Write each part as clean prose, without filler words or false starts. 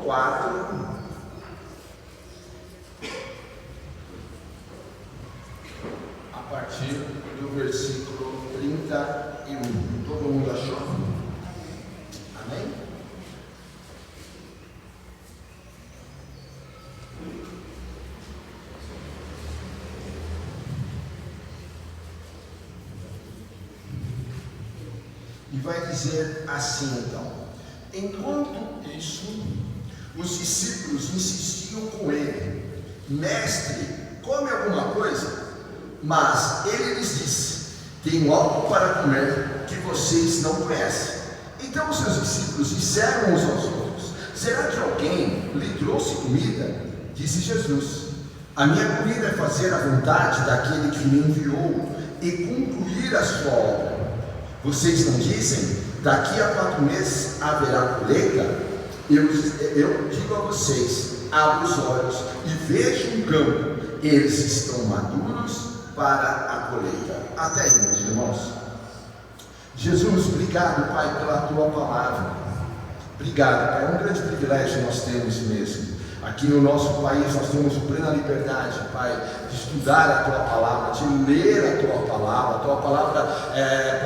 4, a partir do versículo 31. Todo mundo achou? Amém? E vai dizer assim então: enquanto isso, os discípulos insistiam com ele: mestre, come alguma coisa? Mas ele lhes disse: tenho algo para comer que vocês não conhecem. Então os seus discípulos disseram uns aos outros: será que alguém lhe trouxe comida? Disse Jesus: a minha comida é fazer a vontade daquele que me enviou e concluir a sua obra. Vocês não dizem: daqui a 4 meses haverá colheita? Eu digo a vocês: abra os olhos e vejam um campo, eles estão maduros para a colheita. Até aí, meus irmãos. Jesus, obrigado, Pai, pela tua palavra. Obrigado, Pai, é um grande privilégio nós temos mesmo. Aqui no nosso país nós temos plena liberdade, Pai, de estudar a Tua Palavra, de ler a Tua Palavra. A Tua Palavra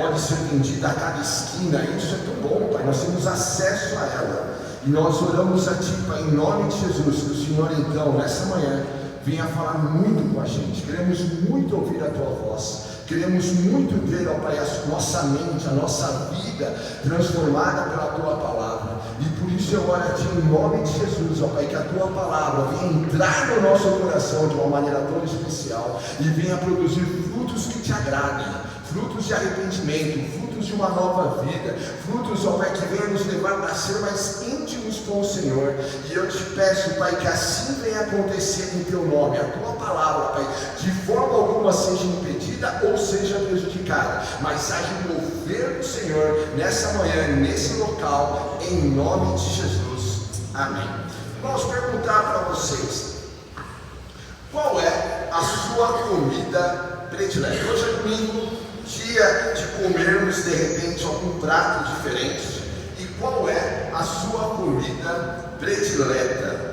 pode ser entendida a cada esquina, e isso é tão bom, Pai, nós temos acesso a ela. E nós oramos a Ti, Pai, em nome de Jesus, que o Senhor então, nessa manhã, venha falar muito com a gente. Queremos muito ouvir a Tua voz. Queremos muito ver, ó Pai, a nossa mente, a nossa vida transformada pela Tua Palavra. E por isso eu oro a Ti em nome de Jesus, ó Pai, que a Tua Palavra venha entrar no nosso coração de uma maneira tão especial e venha produzir frutos que Te agradem, frutos de arrependimento, frutos de uma nova vida, frutos, ó Pai, que venham nos levar a ser mais íntimos com o Senhor. E eu Te peço, Pai, que assim venha acontecer em Teu nome, a Tua Palavra, Pai, de forma alguma seja impedida ou seja prejudicada, mas haja o mover do Senhor nessa manhã, nesse local, em nome de Jesus. Amém. Vamos perguntar para vocês: qual é a sua comida predileta? Hoje é domingo, dia de comermos de repente algum prato diferente. E qual é a sua comida predileta?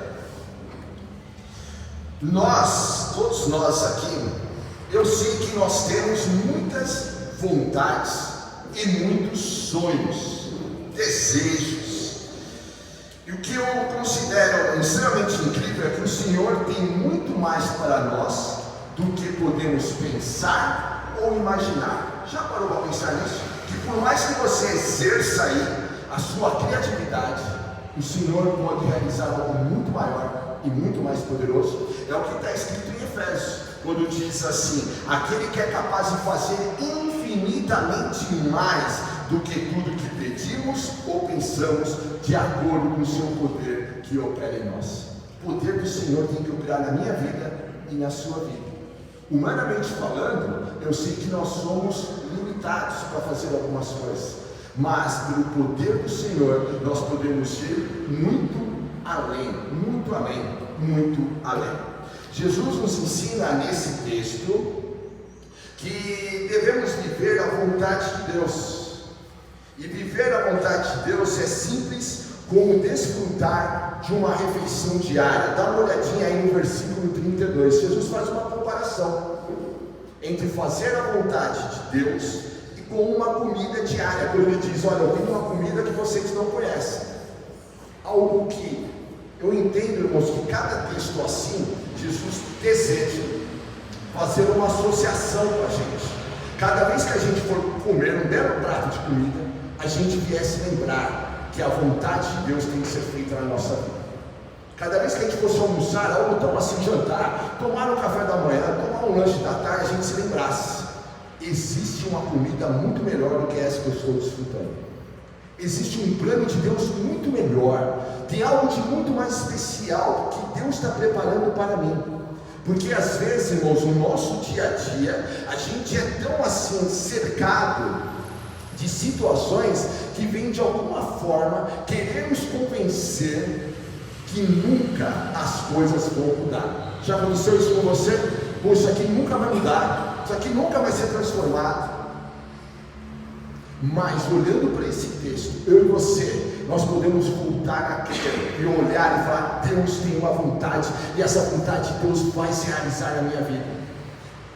Todos nós aqui, eu sei que nós temos muitas vontades e muitos sonhos, desejos. E o que eu considero extremamente incrível é que o Senhor tem muito mais para nós do que podemos pensar ou imaginar. Já parou para pensar nisso? Que por mais que você exerça aí a sua criatividade, o Senhor pode realizar algo muito maior e muito mais poderoso. É o que está escrito em Efésios, quando diz assim: aquele que é capaz de fazer infinitamente mais do que tudo que pedimos ou pensamos, de acordo com o seu poder que opera em nós. O poder do Senhor tem que operar na minha vida e na sua vida. Humanamente falando, eu sei que nós somos limitados para fazer algumas coisas, mas pelo poder do Senhor nós podemos ir muito além, muito além, muito além. Jesus nos ensina nesse texto que devemos viver a vontade de Deus. E viver a vontade de Deus é simples como desfrutar de uma refeição diária. Dá uma olhadinha aí no versículo 32. Jesus faz uma comparação entre fazer a vontade de Deus e com uma comida diária. Quando ele diz: olha, eu tenho uma comida que vocês não conhecem. Algo que eu entendo, irmãos, que cada texto assim, Jesus deseja fazer uma associação com a gente. Cada vez que a gente for comer um belo prato de comida, a gente viesse lembrar que a vontade de Deus tem que ser feita na nossa vida. Cada vez que a gente fosse almoçar, ou então assim jantar, tomar um café da manhã, tomar um lanche da tarde, a gente se lembrasse: existe uma comida muito melhor do que essa que eu estou desfrutando. Existe um plano de Deus muito melhor. Tem algo de muito mais especial que Deus está preparando para mim. Porque às vezes, irmãos, no nosso dia a dia, a gente é tão assim cercado de situações que vem de alguma forma querer nos convencer que nunca as coisas vão mudar. Já aconteceu isso com você? Pô, isso aqui nunca vai mudar, isso aqui nunca vai ser transformado. Mas olhando para esse texto, eu e você nós podemos voltar a crer e olhar e falar: Deus tem uma vontade, e essa vontade de Deus vai se realizar na minha vida.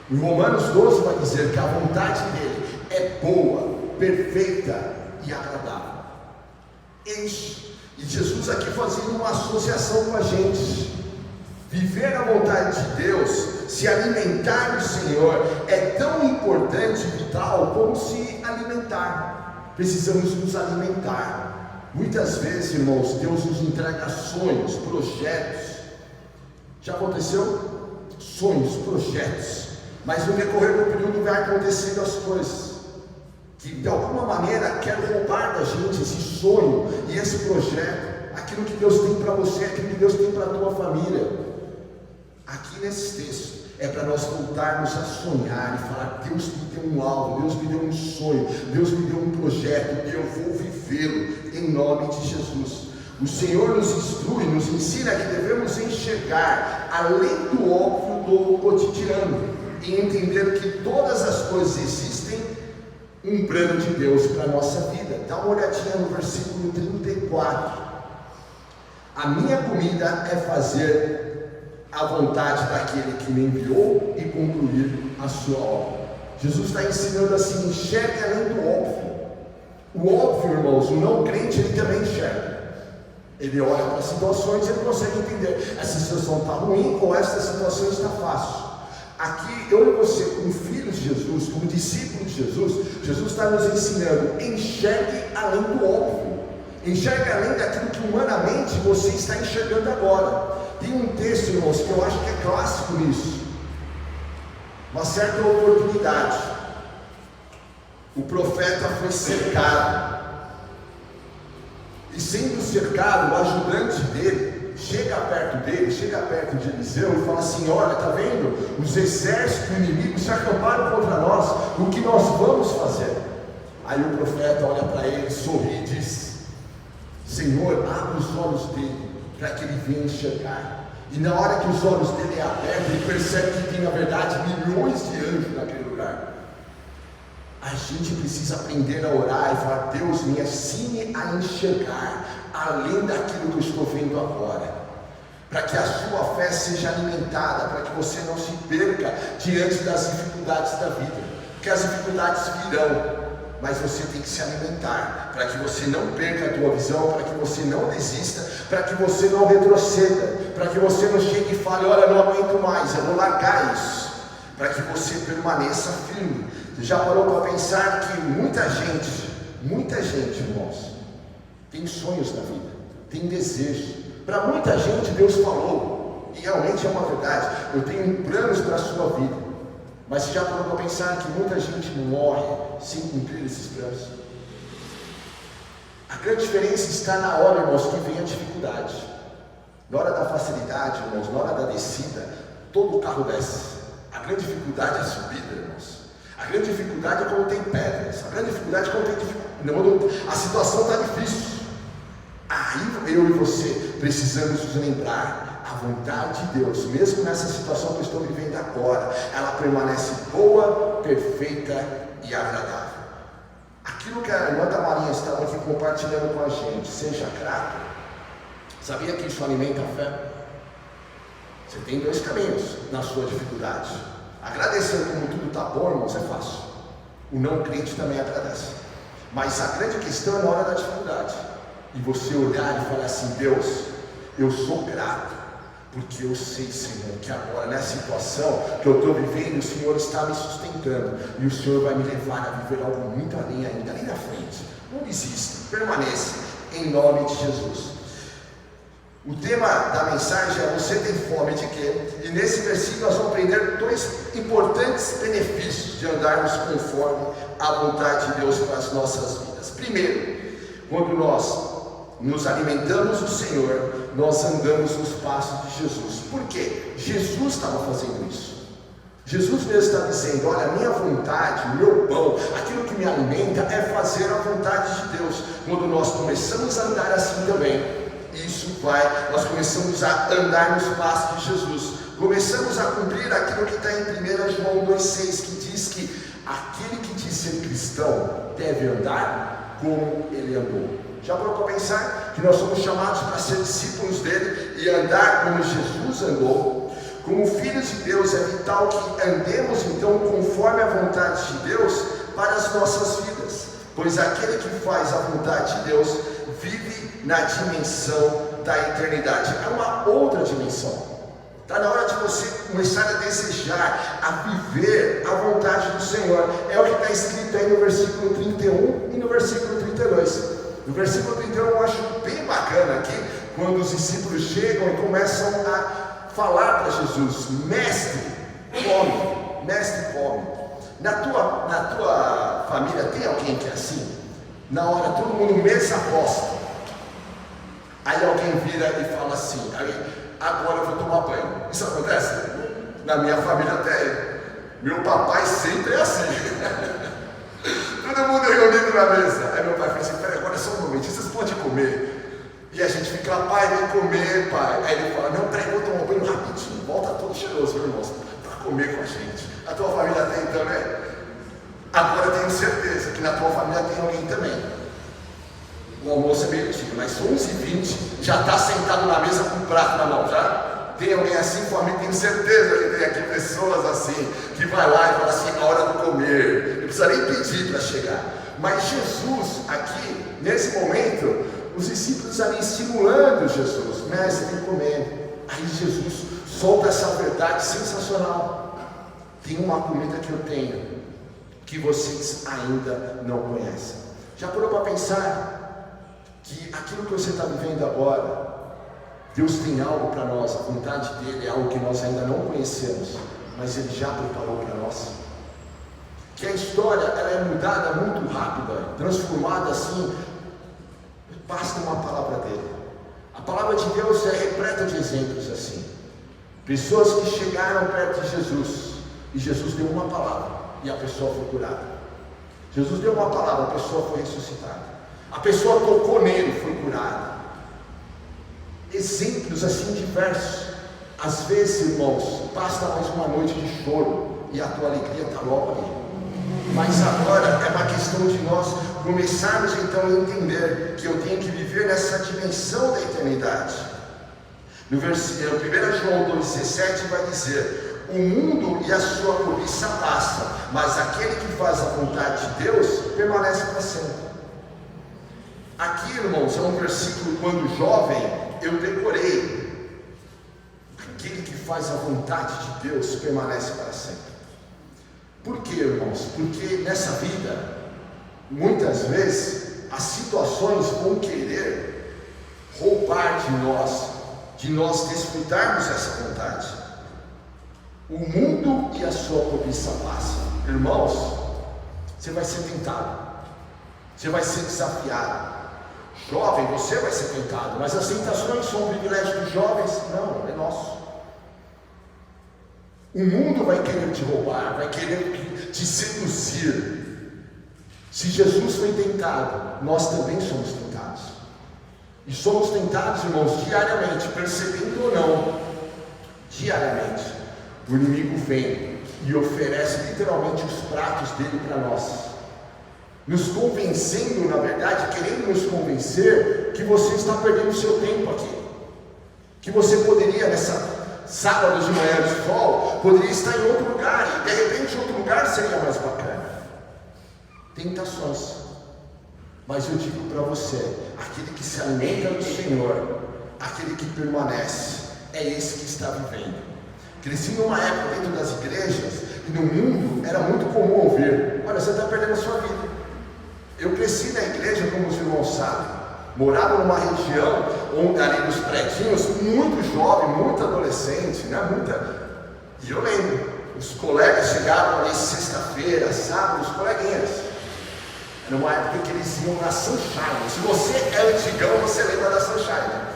Em Romanos 12 vai dizer que a vontade dele é boa, perfeita e agradável. Isso. E Jesus aqui fazendo uma associação com a gente. Viver a vontade de Deus, se alimentar do Senhor, é tão importante e vital como se alimentar. Precisamos nos alimentar. Muitas vezes, irmãos, Deus nos entrega sonhos, projetos. Já aconteceu? Sonhos, projetos. Mas no decorrer do período vai acontecendo as coisas que de alguma maneira quer roubar da gente esse sonho e esse projeto, aquilo que Deus tem para você, aquilo que Deus tem para a tua família. Aqui nesse texto é para nós voltarmos a sonhar e falar: Deus me deu um alvo, Deus me deu um sonho, Deus me deu um projeto e eu vou vivê-lo em nome de Jesus. O Senhor nos instrui, nos ensina que devemos enxergar além do óbvio do cotidiano e entender que todas as coisas existem um plano de Deus para a nossa vida. Dá uma olhadinha no versículo 34. A minha comida é fazer a vontade daquele que me enviou e concluir a sua obra. Jesus está ensinando assim: enxergue além do óbvio. O óbvio, irmãos, o não crente, ele também enxerga. Ele olha para as situações e ele consegue entender: essa situação está ruim ou essa situação está fácil. Aqui, eu e você, como filhos de Jesus, como discípulos de Jesus, Jesus está nos ensinando: enxergue além do óbvio, enxergue além daquilo que humanamente você está enxergando agora. Tem um texto, irmãos, que eu acho que é clássico nisso. Uma certa oportunidade, o profeta foi cercado, e sendo cercado, o ajudante dele chega perto de Eliseu e fala assim: olha, está vendo? Os exércitos inimigos se acamparam contra nós, o que nós vamos fazer? Aí o profeta olha para ele, sorri e diz: Senhor, abre os olhos dele, para que ele venha enxergar. E na hora que os olhos dele é abertos, ele percebe que tem na verdade milhões de anjos naquele lugar. A gente precisa aprender a orar e falar: Deus, me ensine a enxergar além daquilo que eu estou vendo agora, para que a sua fé seja alimentada, para que você não se perca diante das dificuldades da vida, porque as dificuldades virão, mas você tem que se alimentar, para que você não perca a tua visão, para que você não desista, para que você não retroceda, para que você não chegue e fale: olha, não aguento mais, eu vou largar isso, para que você permaneça firme. Você já parou para pensar que muita gente, irmãos, tem sonhos na vida, tem desejos. Para muita gente Deus falou, e realmente é uma verdade: eu tenho planos para a sua vida. Mas você já parou para pensar que muita gente morre sem cumprir esses planos? A grande diferença está na hora, irmãos, que vem a dificuldade. Na hora da facilidade, irmãos, na hora da descida, todo o carro desce. A grande dificuldade é a subida, irmãos. A grande dificuldade é quando tem pedras. A grande dificuldade é quando tem dificuldade. A situação está difícil. Aí eu e você precisamos nos lembrar: a vontade de Deus, mesmo nessa situação que eu estou vivendo agora, ela permanece boa, perfeita e agradável. Aquilo que a irmã Marinha estava aqui compartilhando com a gente, seja grato. Sabia que isso alimenta a fé? Você tem dois caminhos na sua dificuldade. Agradecer como tudo está bom, irmãos, é fácil. O não crente também agradece. Mas a grande questão é na hora da dificuldade. E você olhar e falar assim: Deus, eu sou grato, porque eu sei, Senhor, que agora nessa situação que eu estou vivendo, o Senhor está me sustentando, e o Senhor vai me levar a viver algo muito além ainda, ali na frente. Não desista, permaneça, em nome de Jesus. O tema da mensagem é: você tem fome de quê? E nesse versículo nós vamos aprender dois importantes benefícios de andarmos conforme a vontade de Deus para as nossas vidas. Primeiro, quando nós nos alimentamos do Senhor, nós andamos nos passos de Jesus. Por quê? Jesus estava fazendo isso. Jesus mesmo está dizendo: olha, a minha vontade, o meu pão, aquilo que me alimenta é fazer a vontade de Deus. Quando nós começamos a andar assim também, nós começamos a andar nos passos de Jesus, começamos a cumprir aquilo que está em 1 João 2,6, que diz que aquele que diz ser cristão deve andar como ele andou. Já parou para pensar que nós somos chamados para ser discípulos dele e andar como Jesus andou? Como filhos de Deus, é vital que andemos então conforme a vontade de Deus para as nossas vidas, pois aquele que faz a vontade de Deus vive na dimensão da eternidade. É uma outra dimensão. Está na hora de você começar a desejar, a viver a vontade do Senhor. É o que está escrito aí no versículo 31 e no versículo 32. No versículo 31 eu acho bem bacana aqui, quando os discípulos chegam e começam a falar para Jesus: mestre, come, mestre, come. Na tua família tem alguém que é assim? Na hora, todo mundo mesa aposta. Aí alguém vira e fala assim: agora eu vou tomar banho. Isso acontece? Na minha família tem. Meu papai sempre é assim. Todo mundo reunido na mesa. Aí meu pai fala assim: peraí, agora só um momentinho, vocês podem comer? E a gente fica lá: pai, vem comer, pai. Aí ele fala: não, peraí, vou tomar um banho rapidinho. Volta todo cheiroso, meu irmão, para comer com a gente. A tua família tem também? Agora eu tenho certeza que na tua família tem alguém também. O almoço é meio-dia, mas 11h20 já está sentado na mesa com um prato na mão, já? Tem alguém assim, família? Tenho certeza que tem aqui pessoas assim, que vai lá e fala assim: a hora de comer, não precisa nem pedir para chegar. Mas Jesus, aqui, nesse momento, os discípulos ali estimulando Jesus: mestre, tem que comer. Aí Jesus solta essa verdade sensacional: tem uma comida que eu tenho, que vocês ainda não conhecem. Já parou para pensar que aquilo que você está vivendo agora, Deus tem algo para nós, a vontade dele é algo que nós ainda não conhecemos, mas ele já preparou para nós? Que a história ela é mudada muito rápida, transformada assim, basta uma palavra dele. A palavra de Deus é repleta de exemplos assim, pessoas que chegaram perto de Jesus, e Jesus deu uma palavra, e a pessoa foi curada. Jesus deu uma palavra, a pessoa foi ressuscitada. A pessoa tocou nele, foi curada. Exemplos assim diversos. Às vezes, irmãos, basta mais uma noite de choro e a tua alegria está logo ali. Mas agora é uma questão de nós começarmos então a entender que eu tenho que viver nessa dimensão da eternidade. No versículo 1 João 2,17 vai dizer: o mundo e a sua cobiça passam, mas aquele que faz a vontade de Deus permanece para sempre. Aqui, irmãos, é um versículo, quando jovem, eu decorei: aquele que faz a vontade de Deus permanece para sempre. Por quê, irmãos? Porque nessa vida, muitas vezes, as situações vão querer roubar de nós desfrutarmos essa vontade. O mundo e a sua cobiça passam. Irmãos, você vai ser tentado, você vai ser desafiado. Jovem, você vai ser tentado, mas as tentações são um privilégio dos jovens? Não, é nosso. O mundo vai querer te roubar, vai querer te seduzir. Se Jesus foi tentado, nós também somos tentados. E somos tentados, irmãos, diariamente, percebendo ou não, diariamente. O inimigo vem e oferece literalmente os pratos dele para nós, nos convencendo, na verdade, querendo nos convencer que você está perdendo o seu tempo aqui, que você poderia, nessa sábado de manhã de sol, poderia estar em outro lugar, e de repente outro lugar seria mais bacana. Tentações. Mas eu digo para você: aquele que se alimenta do Senhor, aquele que permanece, é esse que está vivendo. Cresci numa época dentro das igrejas, e no mundo era muito comum ouvir: olha, você está perdendo a sua vida. Eu cresci na igreja, como os irmãos sabem, morava numa região onde, ali nos prédios, muito jovem, muito adolescente, né? E eu lembro, os colegas chegavam ali sexta-feira, sábado, os coleguinhas. Era uma época que eles iam na Sunshine. Se você é antigão, você lembra da Sunshine.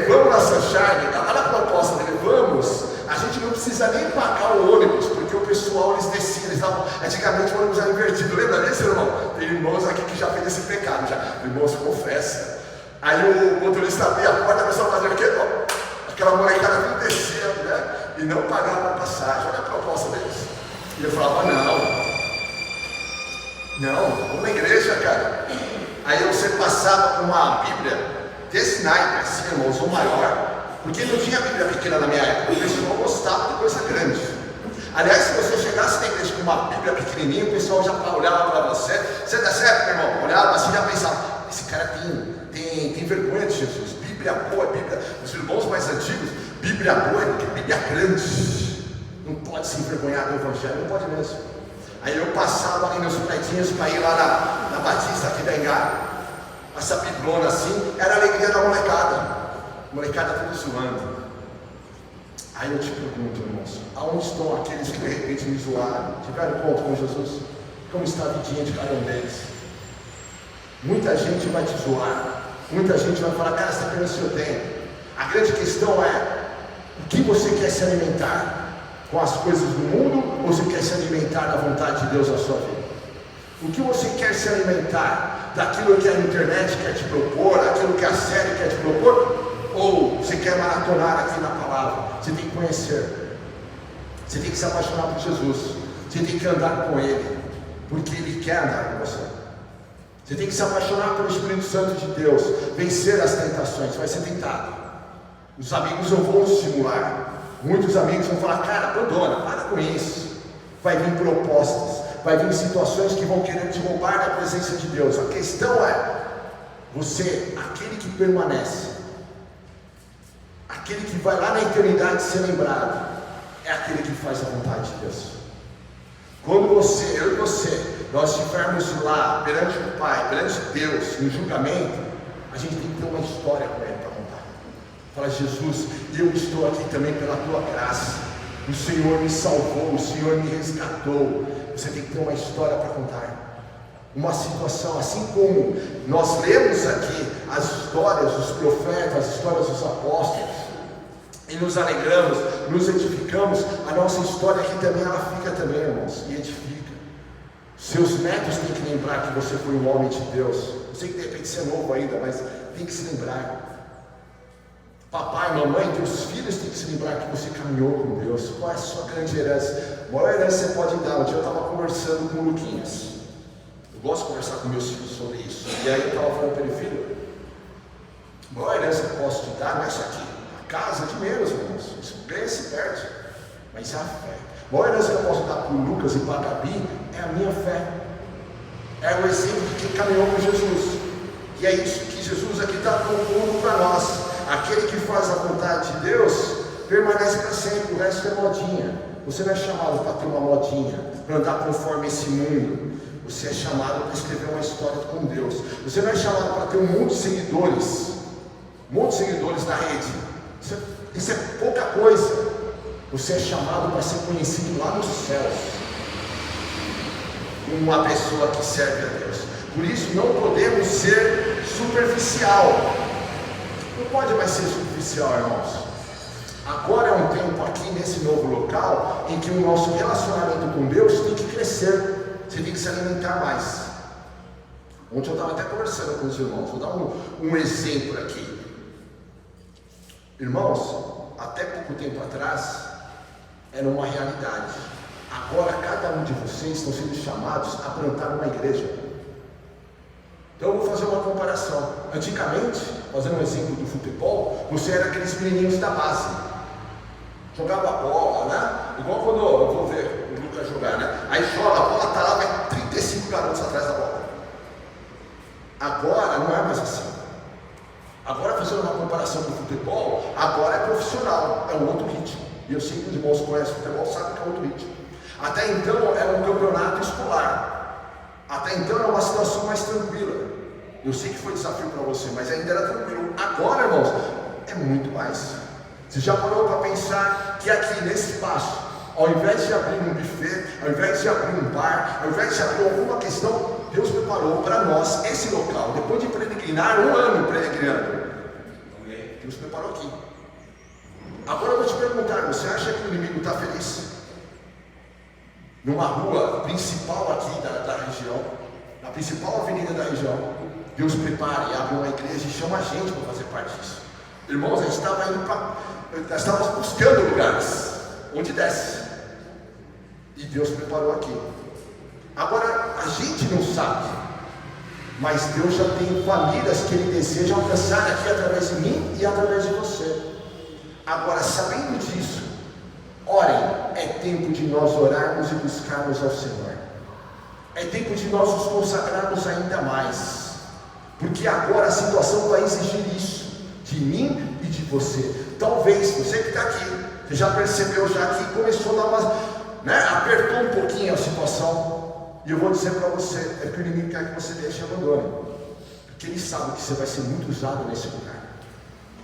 Vamos na Sunshine, olha a proposta dele: vamos. A gente não precisa nem pagar o ônibus, porque o pessoal, eles desciam, eles davam, antigamente o ônibus era invertido, lembra disso, irmão? Tem irmãos aqui que já fez esse pecado, já, irmãos, confessa. Aí o motorista abria a porta, a pessoa fazia o quê? Aquela molecada tudo descia, né? E não pagava a passagem. Olha a proposta deles. E eu falava: não, Não, vamos na igreja, cara. Aí você passava com uma Bíblia desse naipe, assim, irmãos, ou maior. Porque não tinha Bíblia pequena na minha época, o pessoal gostava de coisa grande. Aliás, se você chegasse na igreja com uma Bíblia pequenininha, o pessoal já olhava para você. Você tá certo, meu irmão? Olhava assim, já pensava, esse cara tem vergonha de Jesus. Bíblia boa, Bíblia, os irmãos mais antigos, Bíblia boa é porque Bíblia grande. Não pode se envergonhar do Evangelho, não pode mesmo. Aí eu passava ali nos prédios para ir lá na Batista aqui da Engar. Essa biblona assim, era a alegria da molecada. Molecada tudo zoando. Aí eu te pergunto, irmãos, aonde estão aqueles que de repente me zoaram? Tiveram ponto com Jesus? Como está a vidinha de cada um deles? Muita gente vai te zoar. Muita gente vai falar, cara, você está perdendo seu tempo. A grande questão é, o que você quer se alimentar? Com as coisas do mundo, ou você quer se alimentar da vontade de Deus na sua vida? O que você quer se alimentar? Daquilo que a internet quer te propor, aquilo que a série quer te propor? Ou você quer maratonar aqui na palavra? Você tem que conhecer, você tem que se apaixonar por Jesus, você tem que andar com Ele, porque Ele quer andar com você. Você tem que se apaixonar pelo Espírito Santo de Deus, vencer as tentações. Você vai ser tentado. Os amigos não vão estimular. Muitos amigos vão falar, cara, abandona, para com isso. Vai vir propostas, vai vir situações que vão querer te roubar da presença de Deus. A questão é, você, aquele que permanece, aquele que vai lá na eternidade ser lembrado, é aquele que faz a vontade de Deus. Quando você, eu e você, nós estivermos lá perante o Pai, perante Deus, no julgamento, a gente tem que ter uma história com Ele para contar. Fala, Jesus, eu estou aqui também pela Tua graça. O Senhor me salvou, o Senhor me resgatou. Você tem que ter uma história para contar. Uma situação, assim como nós lemos aqui as histórias dos profetas, as histórias dos apóstolos, e nos alegramos, nos edificamos, a nossa história aqui também, ela fica também, irmãos, e edifica. Seus netos têm que lembrar que você foi um homem de Deus. Eu sei que de repente você é novo ainda, mas tem que se lembrar. Papai, mamãe, teus filhos têm que se lembrar que você caminhou com Deus. Qual é a sua grande herança? A maior herança você pode dar. Um dia eu estava conversando com o Luquinhas. Eu gosto de conversar com meus filhos sobre isso. E aí eu estava falando para ele, filho, a maior herança que eu posso te dar não é isso aqui. A casa de menos, irmãos. Isso ganha se perde. Mas é a fé. A maior herança que eu posso dar para o Lucas e para a Gabi é a minha fé. É o exemplo de quem caminhou com Jesus. E é isso que Jesus aqui está propondo para nós. Aquele que faz a vontade de Deus permanece para sempre. O resto é modinha. Você não é chamado para ter uma modinha, para andar conforme esse mundo. Você é chamado para escrever uma história com Deus. Você não é chamado para ter um monte de seguidores, na rede. Isso é pouca coisa. Você é chamado para ser conhecido lá nos céus, como uma pessoa que serve a Deus. Por isso não podemos ser superficial. Não pode mais ser superficial, irmãos. Agora é um tempo aqui nesse novo local em que o nosso relacionamento com Deus tem que crescer. Você tem que se alimentar mais. Ontem eu estava até conversando com os irmãos. Vou dar um exemplo aqui. Irmãos, até pouco tempo atrás era uma realidade. Agora cada um de vocês estão sendo chamados a plantar uma igreja. Então eu vou fazer uma comparação. Antigamente, fazendo um exemplo do futebol, você era aqueles menininhos da base. Jogava bola, né? Igual quando eu vou ver o Lucas jogar, né? Aí joga, a bola tá lá, vai 35 garotos atrás da bola. Agora não é mais assim. Agora, fazendo uma comparação com o futebol, agora é profissional, é um outro ritmo. E eu sei que os irmãos que conhecem futebol sabem que é outro ritmo. Até então era um campeonato escolar. Até então era uma situação mais tranquila. Eu sei que foi desafio para você, mas ainda era tranquilo. Agora, irmãos, é muito mais. Você já parou para pensar que aqui nesse espaço, ao invés de abrir um buffet, ao invés de abrir um bar, ao invés de abrir alguma questão, Deus preparou para nós esse local. Depois de peregrinar, 1 ano peregrinando, Deus preparou aqui. Agora eu vou te perguntar, você acha que o inimigo está feliz? Numa rua principal aqui da região, na principal avenida da região, Deus prepara e abre uma igreja e chama a gente para fazer parte disso. Irmãos, a gente estava indo nós estávamos buscando lugares onde desce. E Deus preparou aqui. Agora, a gente não sabe, mas Deus já tem famílias que Ele deseja alcançar aqui através de mim e através de você. Agora, sabendo disso, orem. É tempo de nós orarmos e buscarmos ao Senhor. É tempo de nós nos consagrarmos ainda mais, porque agora a situação vai exigir isso de mim e de você. Talvez você que está aqui, você já percebeu já que começou a dar umas, apertou um pouquinho a situação. E eu vou dizer para você, é que o inimigo quer que você deixe e abandone, porque ele sabe que você vai ser muito usado nesse lugar.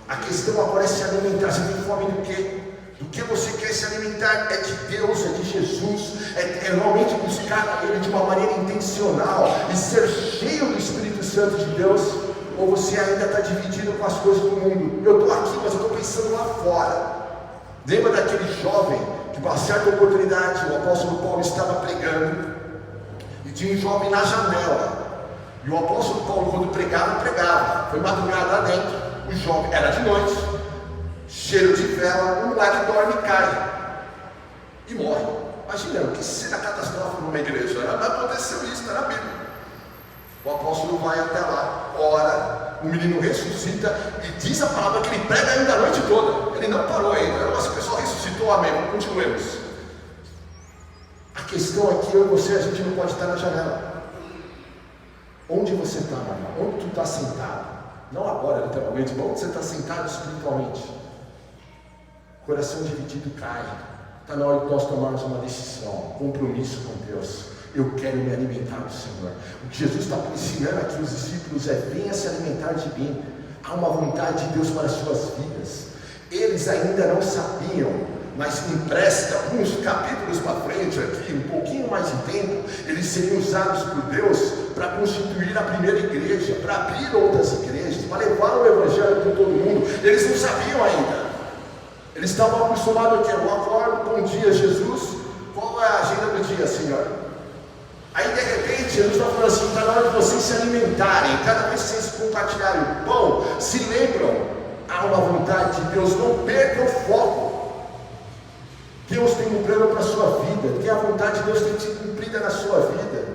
A questão agora é se alimentar. Você tem fome do quê? Do que você quer se alimentar? É de Deus, é de Jesus, é realmente buscar Ele de uma maneira intencional e ser cheio do Espírito Santo de Deus? Ou você ainda está dividido com as coisas do mundo? Eu estou aqui, mas eu estou pensando lá fora. Lembra daquele jovem que, por uma certa oportunidade, o apóstolo Paulo estava pregando e tinha um jovem na janela, e o apóstolo Paulo, quando pregava, foi madrugada lá dentro, o jovem, era de noite, cheiro de vela, um lá que dorme e cai e morre. Imagina, o que seria catastrófico numa igreja? Aconteceu isso, era a Bíblia. O apóstolo vai até lá, ora, o menino ressuscita e diz a palavra que ele prega ainda a noite toda. Ele não parou ainda, mas o pessoal ressuscitou, amém, continuemos. A questão aqui, eu e você, a gente não pode estar na janela. Onde você está, meu irmão? Onde tu está sentado? Não agora, literalmente, mas onde você está sentado espiritualmente? Coração dividido cai. Está na hora de nós tomarmos uma decisão, compromisso com Deus. Eu quero me alimentar do Senhor. O que Jesus está ensinando aqui os discípulos é: venha se alimentar de mim. Há uma vontade de Deus para as suas vidas. Eles ainda não sabiam, mas empresta alguns capítulos para frente aqui, um pouquinho mais de tempo, eles seriam usados por Deus para constituir a primeira igreja, para abrir outras igrejas, para levar o evangelho para todo mundo. Eles não sabiam ainda. Eles estavam acostumados a quê? Eu acordo, bom dia Jesus, qual é a agenda do dia, Senhor? Aí de repente Jesus está falando assim: está na hora de vocês se alimentarem, cada vez que vocês compartilharem o pão, se lembram, há uma vontade de Deus, não percam o foco. Deus tem um plano para a sua vida, tem a vontade de Deus tem que ser cumprida na sua vida.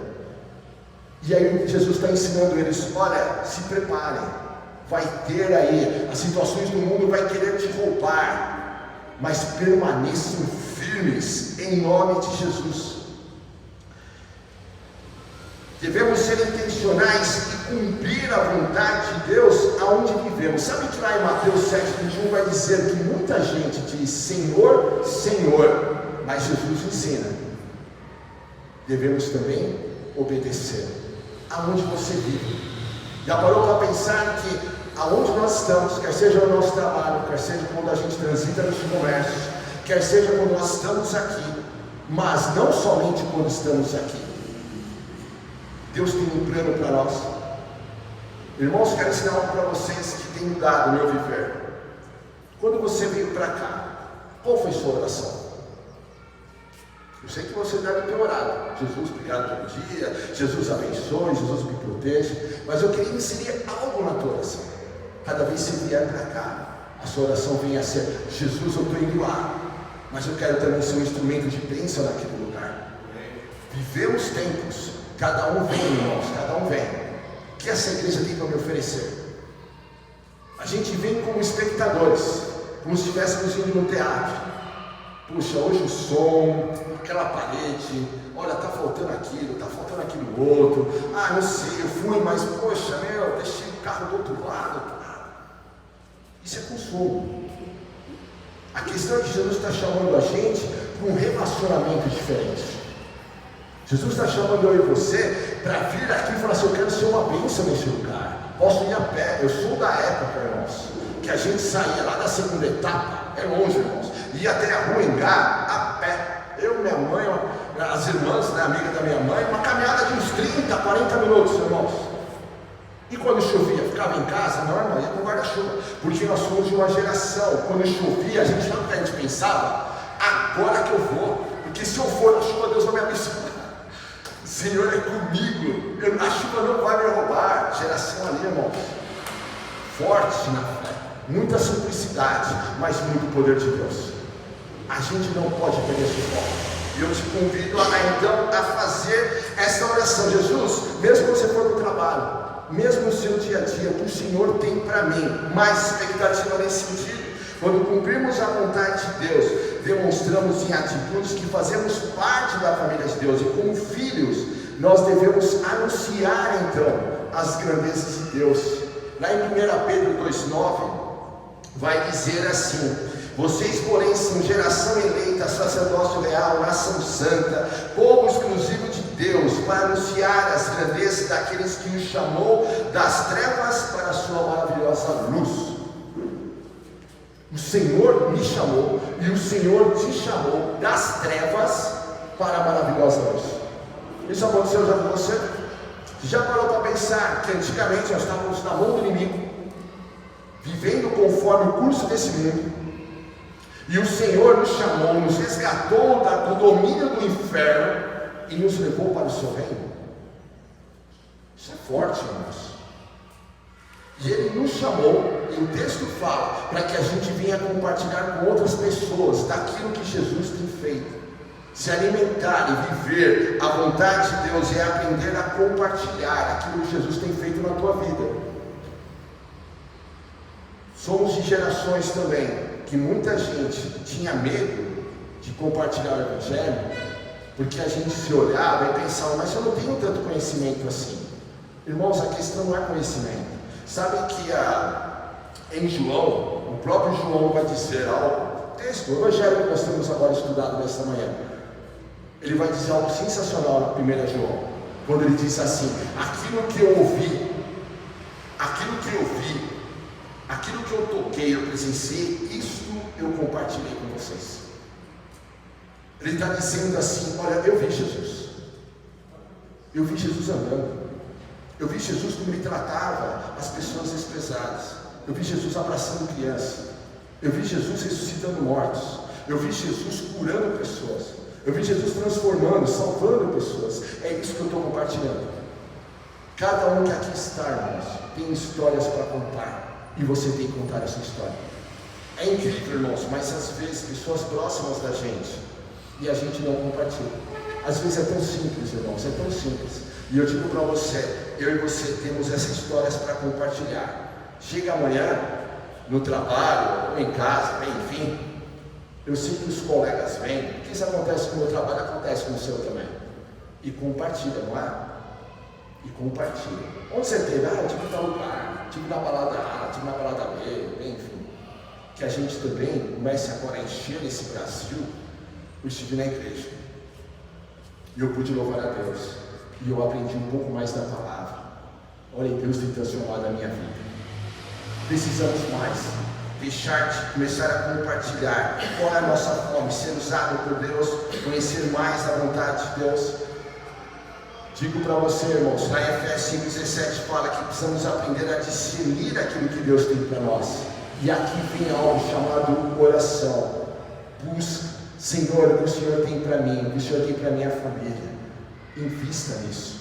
E aí Jesus está ensinando eles: olha, se preparem, vai ter aí, as situações do mundo vai querer te roubar, mas permaneçam firmes em nome de Jesus. Devemos ser intencionais e cumprir a vontade de Deus aonde vivemos. Sabe que lá em Mateus 7,21 vai dizer que muita gente diz Senhor, Senhor, mas Jesus ensina: devemos também obedecer aonde você vive. Já parou para pensar que aonde nós estamos, quer seja no nosso trabalho, quer seja quando a gente transita nos comércios, quer seja quando nós estamos aqui, mas não somente quando estamos aqui, Deus tem um plano para nós. Irmãos, quero ensinar algo para vocês que tem mudado o meu viver. Quando você veio para cá, qual foi sua oração? Eu sei que você deve ter orado: Jesus, obrigado pelo dia, Jesus abençoe, Jesus me proteja. Mas eu queria inserir algo na tua oração. Cada vez que você vier para cá, a sua oração venha a ser: Jesus, eu estou indo lá, mas eu quero também ser um instrumento de bênção naquele lugar. Vivemos tempos, cada um vem, irmãos, cada um vem. O que essa igreja tem para me oferecer? A gente vem como espectadores, como se estivéssemos indo no teatro. Puxa, hoje o som, aquela parede, olha, está faltando aquilo, está faltando aquilo outro. Ah, não sei, eu fui, mas poxa, deixei o carro do outro lado. Isso é consumo. A questão é que Jesus está chamando a gente para um relacionamento diferente. Jesus está chamando eu e você para vir aqui e falar assim: eu quero ser uma bênção nesse lugar. Posso ir a pé. Eu sou da época, irmãos, que a gente saía lá da segunda etapa, é longe, irmãos, ia até a rua Engá a pé. Eu, minha mãe, as irmãs, amiga da minha mãe, uma caminhada de uns 30, 40 minutos, irmãos. E quando chovia, ficava em casa, não, irmã, ia com guarda-chuva, porque nós somos de uma geração, quando chovia, a gente não, a gente pensava: agora que eu vou, porque se eu for na chuva, Deus vai me abençoar. O Senhor é comigo, a chuva não vai me roubar. Geração ali, irmãos, forte na fé, muita simplicidade, mas muito poder de Deus. A gente não pode perder esse foco. E eu te convido então a fazer essa oração. Jesus, mesmo que você for no trabalho, mesmo no seu dia a dia, o que o Senhor tem para mim, mais expectativa nesse sentido. Quando cumprimos a vontade de Deus, demonstramos em atitudes que fazemos parte da família de Deus, e como filhos, nós devemos anunciar então as grandezas de Deus. Lá em 1 Pedro 2,9 vai dizer assim: vocês porém são geração eleita, sacerdócio real, nação santa, povo exclusivo de Deus, para anunciar as grandezas daqueles que nos chamou das trevas para a sua maravilhosa luz. O Senhor me chamou e o Senhor te chamou das trevas para a maravilhosa luz. Isso aconteceu já com você? Você já parou para pensar que antigamente nós estávamos na mão do inimigo, vivendo conforme o curso desse mundo, e o Senhor nos chamou, nos resgatou do domínio do inferno e nos levou para o seu reino? Isso é forte, irmãos. E Ele nos chamou, e o texto fala, para que a gente venha compartilhar com outras pessoas daquilo que Jesus tem feito. Se alimentar e viver a vontade de Deus é aprender a compartilhar aquilo que Jesus tem feito na tua vida. Somos de gerações também que muita gente tinha medo de compartilhar o Evangelho, porque a gente se olhava e pensava, mas eu não tenho tanto conhecimento assim. Irmãos, a questão não é conhecimento. Sabe que em João, o próprio João vai dizer algo, texto, o Evangelho que nós temos agora estudado nesta manhã, ele vai dizer algo sensacional na 1 João, quando ele diz assim: aquilo que eu ouvi, aquilo que eu toquei, eu presenciei, isto eu compartilhei com vocês. Ele está dizendo assim: olha, eu vi Jesus andando, eu vi Jesus como Ele tratava as pessoas desprezadas, eu vi Jesus abraçando crianças, eu vi Jesus ressuscitando mortos, eu vi Jesus curando pessoas, eu vi Jesus transformando, salvando pessoas. É isso que eu estou compartilhando. Cada um que aqui está, irmãos, tem histórias para contar, e você tem que contar essa história. É incrível, irmãos, mas às vezes pessoas próximas da gente, e a gente não compartilha. Às vezes é tão simples, irmãos, é tão simples. E eu digo para você, eu e você temos essas histórias para compartilhar. Chega amanhã, no trabalho, ou em casa, enfim, eu sei que os colegas vêm, porque isso acontece com o meu trabalho, acontece com o seu também. E compartilha, não é? E compartilha. Onde você teve? Eu tive em tal lugar, tive na balada A, tive na balada B, enfim. Que a gente também comece agora a encher esse Brasil. Eu estive na igreja, e eu pude louvar a Deus, e eu aprendi um pouco mais da palavra. Olha, Deus tem transformado a minha vida. Precisamos mais deixar de começar a compartilhar. Qual é a nossa fome? Ser usado por Deus, conhecer mais a vontade de Deus. Digo para você, irmãos, lá em Efésios 5,17 fala que precisamos aprender a discernir aquilo que Deus tem para nós. E aqui vem algo chamado oração. Busca, Senhor, o que o Senhor tem para mim, o que o Senhor tem para minha família. Invista nisso.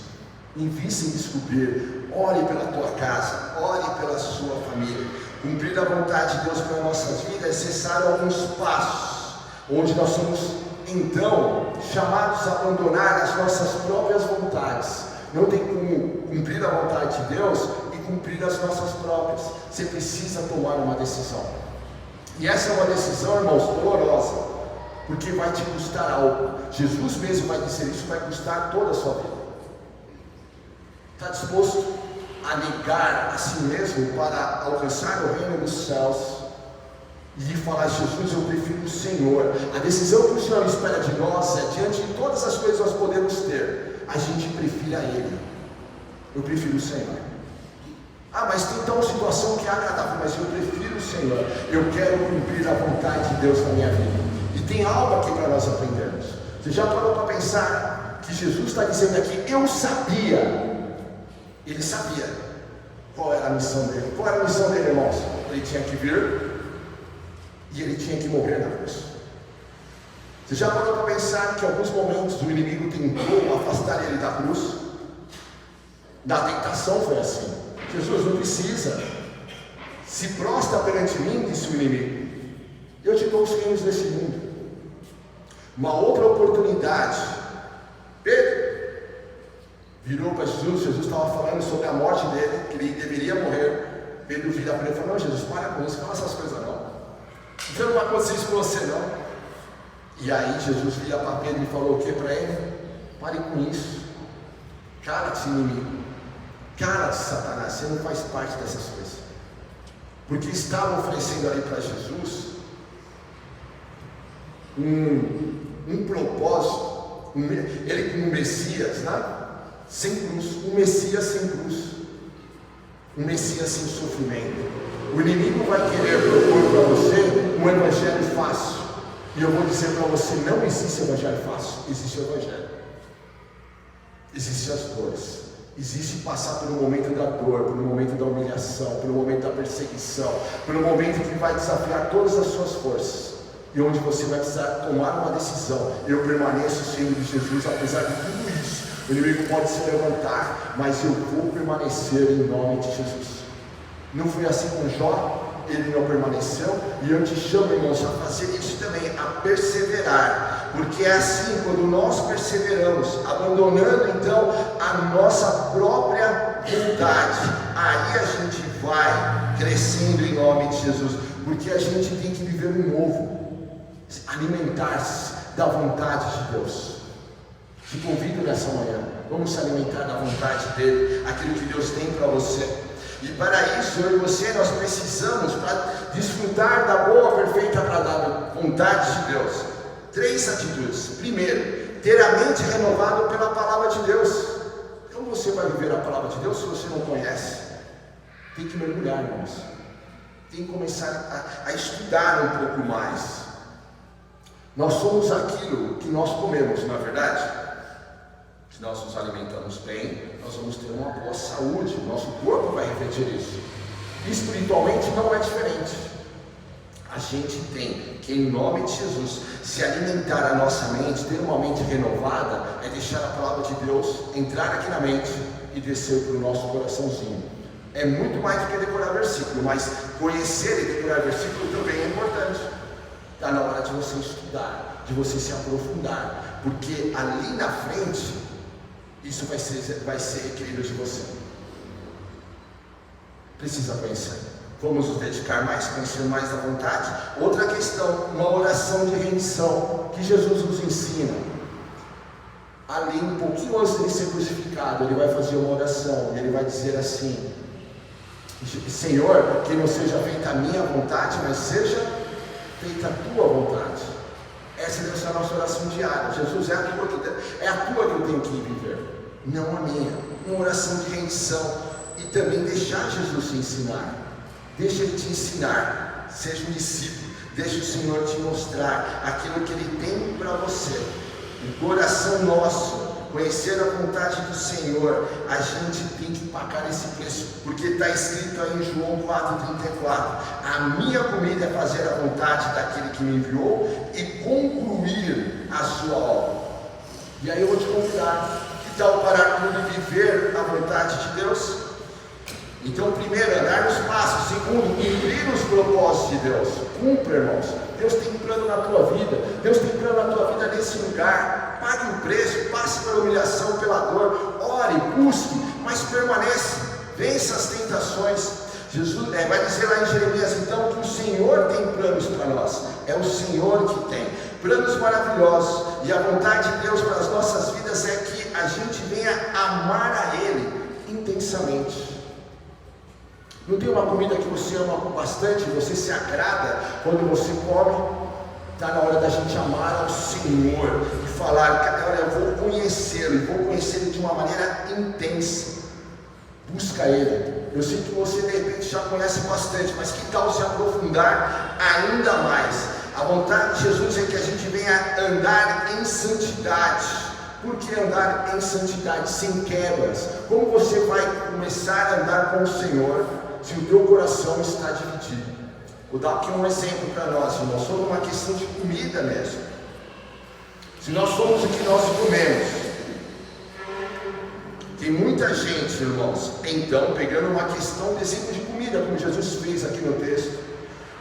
Invista em descobrir. Ore pela tua casa, ore pela sua família. Cumprir a vontade de Deus para nossas vidas é necessário alguns passos, onde nós somos então chamados a abandonar as nossas próprias vontades. Não tem como cumprir a vontade de Deus e cumprir as nossas próprias. Você precisa tomar uma decisão. E essa é uma decisão, irmãos, dolorosa, porque vai te custar algo. Jesus mesmo vai dizer isso, vai custar toda a sua vida. Está disposto a negar a si mesmo para alcançar o reino dos céus e falar: Jesus, eu prefiro o Senhor. A decisão que o Senhor espera de nós é, diante de todas as coisas que nós podemos ter, a gente prefira Ele. Eu prefiro o Senhor. Mas tem tal situação que é agradável, mas eu prefiro o Senhor. Eu quero cumprir a vontade de Deus na minha vida. E tem algo aqui para nós aprendermos. Você já parou para pensar que Jesus está dizendo aqui: eu sabia. Ele sabia qual era a missão dele. Qual era a missão dele, irmãos? Ele tinha que vir e ele tinha que morrer na cruz. Você já parou para pensar que em alguns momentos o inimigo tentou afastar ele da cruz? Na tentação foi assim: Jesus, não precisa, se prostra perante mim, disse o inimigo, eu te dou os reinos desse mundo. Uma outra oportunidade, Pedro virou para Jesus. Jesus estava falando sobre a morte dele, que ele deveria morrer. Pedro vira para ele e fala: não, Jesus, para com isso, fala essas coisas não. Então não vai acontecer isso com você não. E aí Jesus vira para Pedro e falou o que para ele? Pare com isso. Cala-te, inimigo. Cala-te, Satanás, você não faz parte dessas coisas. Porque estavam oferecendo ali para Jesus um propósito, ele como Messias, né? Sem cruz, um Messias sem cruz, um Messias sem sofrimento. O inimigo vai querer propor para você um evangelho fácil, e eu vou dizer para você: não existe evangelho fácil, existe o evangelho, existem as dores, existe passar pelo momento da dor, pelo momento da humilhação, pelo momento da perseguição, pelo momento que vai desafiar todas as suas forças, e onde você vai precisar tomar uma decisão. Eu permaneço sendo de Jesus, apesar de tudo isso. O inimigo pode se levantar, mas eu vou permanecer em nome de Jesus. Não foi assim com Jó? Ele não permaneceu. E eu te chamo, irmãos, a fazer isso também, a perseverar, porque é assim, quando nós perseveramos, abandonando então a nossa própria vontade, aí a gente vai crescendo em nome de Jesus, porque a gente tem que viver um novo, alimentar-se da vontade de Deus. Te convido nessa manhã, vamos se alimentar da vontade dele, aquilo que Deus tem para você. E para isso, eu e você, nós precisamos, para desfrutar da boa, perfeita, agradável vontade de Deus, 3 atitudes. Primeiro, ter a mente renovada pela palavra de Deus. Como você vai viver a palavra de Deus se você não conhece? Tem que mergulhar, irmãos. Tem que começar a estudar um pouco mais. Nós somos aquilo que nós comemos, não é verdade? Se nós nos alimentamos bem, nós vamos ter uma boa saúde, nosso corpo vai refletir isso. Espiritualmente não é diferente. A gente tem que, em nome de Jesus, se alimentar a nossa mente, ter uma mente renovada, é deixar a palavra de Deus entrar aqui na mente e descer para o nosso coraçãozinho. É muito mais do que decorar versículo, mas conhecer e decorar versículo também é importante. Está na hora de você estudar, de você se aprofundar, porque ali na frente, isso vai ser requerido de você. Precisa conhecer. Vamos nos dedicar mais, conhecer mais da vontade. Outra questão, uma oração de rendição, que Jesus nos ensina. Ali, um pouquinho antes de ser crucificado, ele vai fazer uma oração, e ele vai dizer assim: Senhor, que não seja feita a minha vontade, mas seja feita a tua vontade. Essa deve ser a nossa oração diária. Jesus, é a tua que eu tenho que viver, não a minha. Uma oração de rendição. E também deixar Jesus te ensinar. Deixa Ele te ensinar. Seja um discípulo. Deixa o Senhor te mostrar aquilo que Ele tem para você. O coração nosso, conhecer a vontade do Senhor, a gente tem que pagar esse preço, porque está escrito aí em João 4,34: a minha comida é fazer a vontade daquele que me enviou e concluir a sua obra. E aí eu vou te convidar, que tal parar tudo e viver a vontade de Deus? Então, primeiro, andar nos passos. Segundo, cumprir os propósitos de Deus. Cumpra, irmãos. Deus tem um plano na tua vida. Deus tem um plano na tua vida nesse lugar. Pague o preço, passe pela humilhação, pela dor. Ore, busque, mas permaneça. Vença as tentações. Jesus vai dizer lá em Jeremias, então, que o Senhor tem planos para nós. É o Senhor que tem planos maravilhosos. E a vontade de Deus para as nossas vidas é que a gente venha amar a Ele intensamente. Não tem uma comida que você ama bastante, você se agrada quando você come? Está na hora da gente amar ao Senhor e falar: olha, eu vou conhecê-lo, e vou conhecê-lo de uma maneira intensa. Busca Ele. Eu sei que você de repente já conhece bastante, mas que tal se aprofundar ainda mais? A vontade de Jesus é que a gente venha andar em santidade. Por que andar em santidade, sem quebras? Como você vai começar a andar com o Senhor se o teu coração está dividido? Vou dar aqui um exemplo para nós, irmãos, sobre uma questão de comida mesmo. Se nós somos o que nós comemos, tem muita gente, irmãos, então, pegando uma questão de exemplo de comida, como Jesus fez aqui no texto,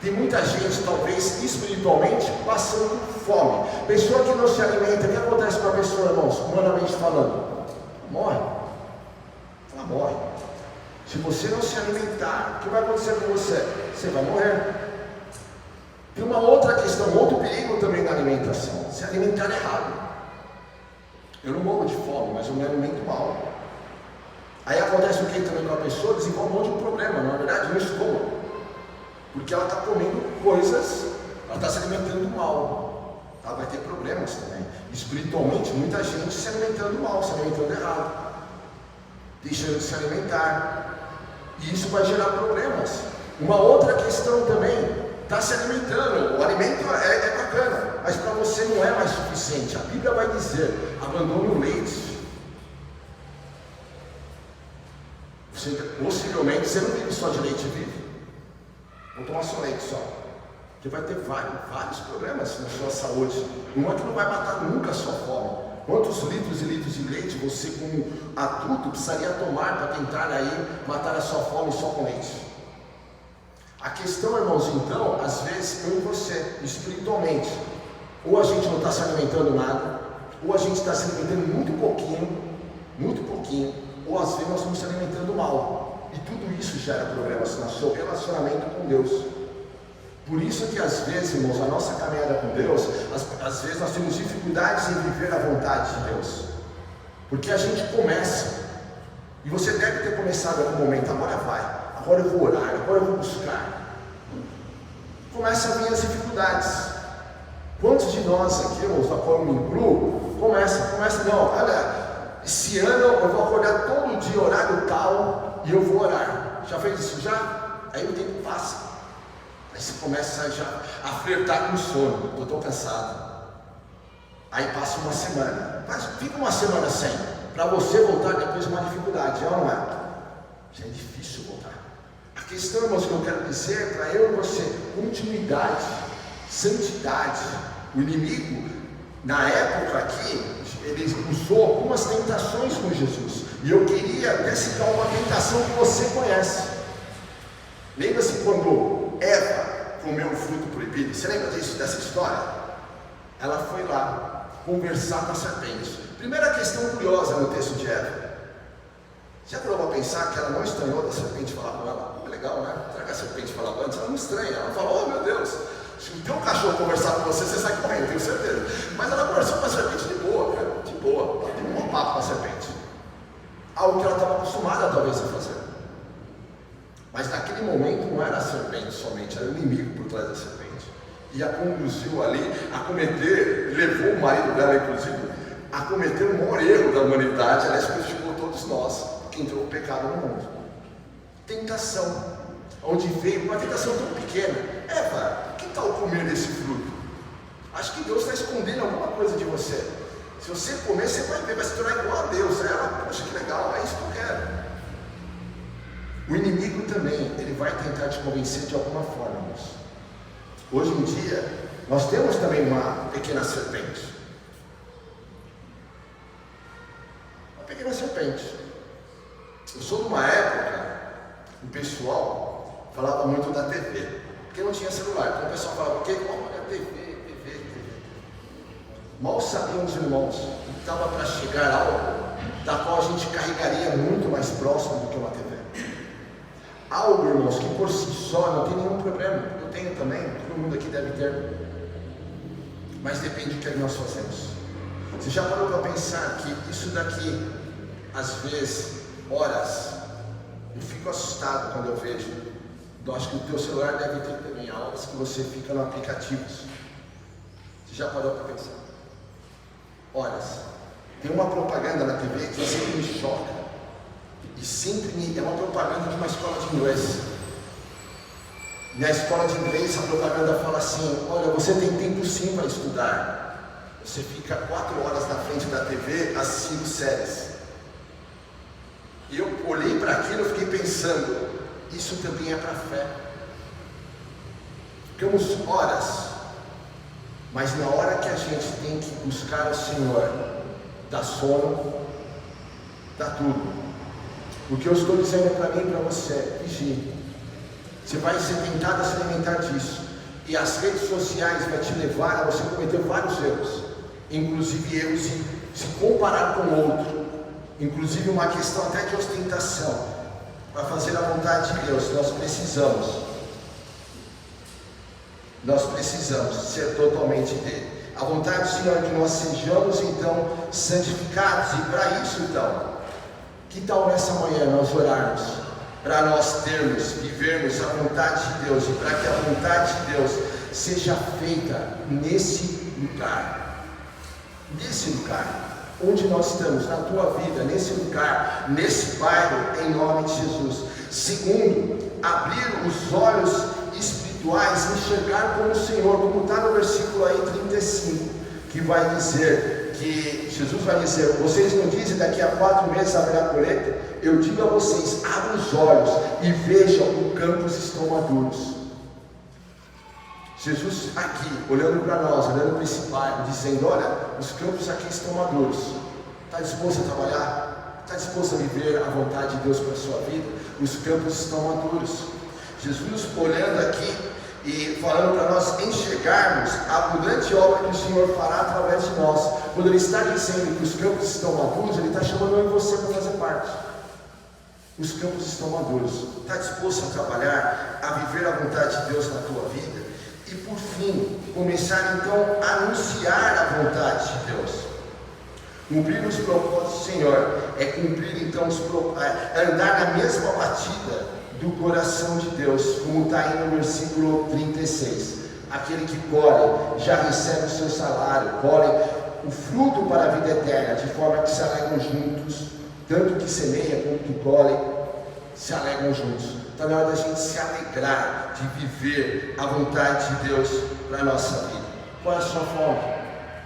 Tem muita gente, talvez espiritualmente, passando fome. Pessoa que não se alimenta, o que acontece com a pessoa, irmãos? Humanamente falando, morre. Ela morre. Se você não se alimentar, o que vai acontecer com você? Você vai morrer. Tem uma outra questão, outro perigo também na alimentação: se alimentar errado. Eu não morro de fome, mas eu me alimento mal. Aí acontece o que também com a pessoa? Desenvolve um monte de problema, na verdade, no estômago. Porque ela está comendo coisas, ela está se alimentando mal. Ela vai ter problemas também. Espiritualmente, muita gente se alimentando mal, se alimentando errado, deixando de se alimentar. E isso vai gerar problemas. Uma outra questão também, está se alimentando. O alimento é bacana, mas para você não é mais suficiente. A Bíblia vai dizer: abandone o leite. Possivelmente você não vive só de leite, vive. Vou tomar só leite só. Porque vai ter vários problemas na sua saúde. Não é que não vai matar nunca a sua fome. Quantos litros e litros de leite você, como adulto, precisaria tomar para tentar aí matar a sua fome só com leite? A questão, irmãos, então, às vezes eu e você, espiritualmente, ou a gente não está se alimentando nada, ou a gente está se alimentando muito pouquinho, ou às vezes nós estamos se alimentando mal. E tudo isso gera problemas no seu relacionamento com Deus. Por isso que às vezes, irmãos, a nossa caminhada com Deus, às vezes nós temos dificuldades em viver a vontade de Deus. Porque a gente começa, e você deve ter começado em algum momento: agora vai, agora eu vou orar, agora eu vou buscar. Começa a vir as dificuldades. Quantos de nós aqui, irmãos, da Comunhão Gru, começa, não, olha, esse ano eu vou acordar todo dia, horário tal, e eu vou orar. Já fez isso já? Aí o tempo passa. Aí você começa já a flertar com o sono. Eu estou cansado. Aí passa uma semana. Mas fica uma semana sem. Para você voltar depois de uma dificuldade, é ou não é? Já é difícil voltar. A questão, irmãos, que eu quero dizer para eu e você: continuidade, santidade. O inimigo, na época aqui, ele usou algumas tentações com Jesus. E eu queria até citar uma tentação que você conhece. Lembra-se quando Eva comeu o fruto proibido? Você lembra dessa história? Ela foi lá conversar com a serpente. Primeira questão curiosa no texto de Eva: já parou para pensar que ela não estranhou da serpente falar com ela? É legal, né? Será que a serpente falava antes? Ela não estranha. Ela fala: oh meu Deus, se o teu cachorro conversar com você, você sai correndo, tenho certeza. Mas ela conversou com a serpente de boa, cara, de boa. Ela teve um papo com a serpente. Algo que ela estava acostumada talvez a fazer. Mas naquele momento não era a serpente somente, era o inimigo por trás da serpente. E a conduziu ali a cometer, levou o marido dela inclusive, a cometer o maior erro da humanidade, aliás, prejudicou todos nós, porque entrou o pecado no mundo. Tentação, onde veio uma tentação tão pequena: Eva, que tal comer desse fruto? Acho que Deus está escondendo alguma coisa de você. Se você comer, você vai ver, vai se tornar igual a Deus. Aí ela: poxa, que legal, é isso que eu quero. O inimigo também, ele vai tentar te convencer de alguma forma, irmãos. Hoje em dia, nós temos também uma pequena serpente. Uma pequena serpente. Eu sou de uma época, o pessoal falava muito da TV, porque não tinha celular. Então o pessoal falava: o quê? Olha, TV. Mal sabiam os irmãos que estava para chegar algo da qual a gente carregaria muito mais próximo do que uma TV. Algo, irmãos, que por si só não tem nenhum problema. Eu tenho também, todo mundo aqui deve ter. Mas depende do que nós fazemos. Você já parou para pensar que isso daqui, às vezes, horas, eu fico assustado quando eu vejo. Eu acho que o teu celular deve ter também horas que você fica no aplicativos. Você já parou para pensar? Horas. Tem uma propaganda na TV que sempre me choca. E sempre é uma propaganda de uma escola de inglês. Na escola de inglês a propaganda fala assim: olha, você tem tempo sim para estudar. Você fica 4 horas na frente da TV assistindo séries. E eu olhei para aquilo e fiquei pensando: isso também é para a fé. Ficamos horas, mas na hora que a gente tem que buscar o Senhor, dá sono, dá tudo. O que eu estou dizendo para mim e para você: vigie. Você vai ser tentado a se alimentar disso. E as redes sociais vão te levar a você cometer vários erros. Inclusive erros de se comparar com o outro. Inclusive uma questão até de ostentação. Para fazer a vontade de Deus, nós precisamos ser totalmente dele. A vontade do Senhor é que nós sejamos então santificados. E para isso então, que tal nessa manhã nós orarmos? Para nós vivermos a vontade de Deus. E para que a vontade de Deus seja feita nesse lugar. Nesse lugar. Onde nós estamos, na tua vida, nesse lugar, nesse bairro, em nome de Jesus. Segundo, abrir os olhos espirituais, enxergar como o Senhor, como está no versículo aí 35, que vai dizer, que Jesus vai dizer, vocês não dizem daqui a 4 meses haverá colheita? Eu digo a vocês, abram os olhos e vejam, os campos estão maduros. Jesus aqui, olhando para nós, olhando para esse bairro, dizendo, olha, os campos aqui estão maduros. Está disposto a trabalhar? Está disposto a viver a vontade de Deus para a sua vida? Os campos estão maduros. Jesus olhando aqui e falando para nós enxergarmos a abundante obra que o Senhor fará através de nós. Quando Ele está dizendo que os campos estão maduros, Ele está chamando eu e você para fazer parte. Os campos estão maduros. Está disposto a trabalhar, a viver a vontade de Deus na tua vida? E por fim, começar então a anunciar a vontade de Deus. Cumprir os propósitos do Senhor é cumprir então andar na mesma batida do coração de Deus, como está aí no versículo 36. Aquele que colhe já recebe o seu salário, colhe o fruto para a vida eterna, de forma que se alegram juntos, tanto que semeia como que colhe, se alegram juntos. Está na hora da gente se alegrar de viver a vontade de Deus para a nossa vida. Qual é a sua fome?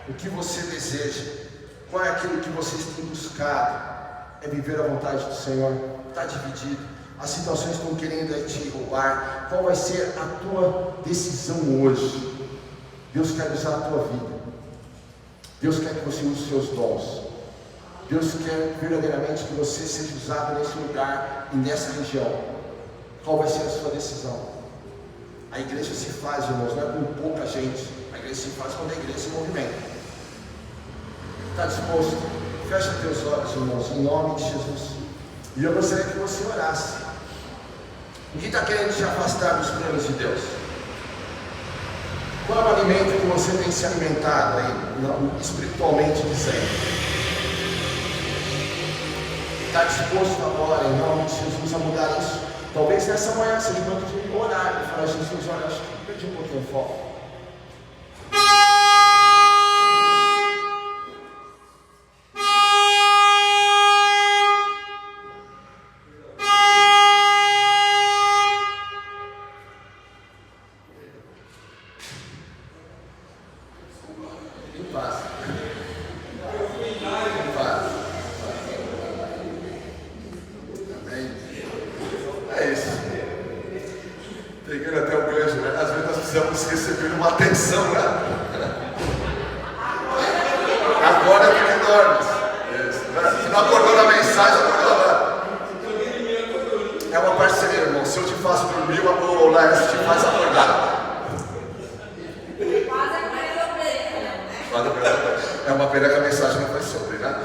O que você deseja? Qual é aquilo que vocês têm buscado? É viver a vontade do Senhor? Está dividido. As situações estão querendo te roubar. Qual vai ser a tua decisão hoje? Deus quer usar a tua vida. Deus quer que você use os seus dons. Deus quer verdadeiramente que você seja usado nesse lugar e nessa região. Qual vai ser a sua decisão? A igreja se faz, irmãos, não é com pouca gente. A igreja se faz quando a igreja se movimenta. Está disposto? Fecha teus olhos, irmãos, em nome de Jesus. E eu gostaria que você orasse. O que está querendo te afastar dos planos de Deus? Qual é o alimento que você tem se alimentado aí, espiritualmente dizendo? Está disposto agora, em nome de Jesus, a mudar isso? Talvez nessa manhã seja o momento de orar e falar, Jesus, olha, acho que perdi um pouquinho o foco. Precisamos receber uma atenção, né? Agora é que dorme. Se não acordou na mensagem, acordou lá. É uma parceria, irmão. Se eu te faço dormir, o Laércio te faz acordar. É uma pena que a mensagem não vai sobre, né?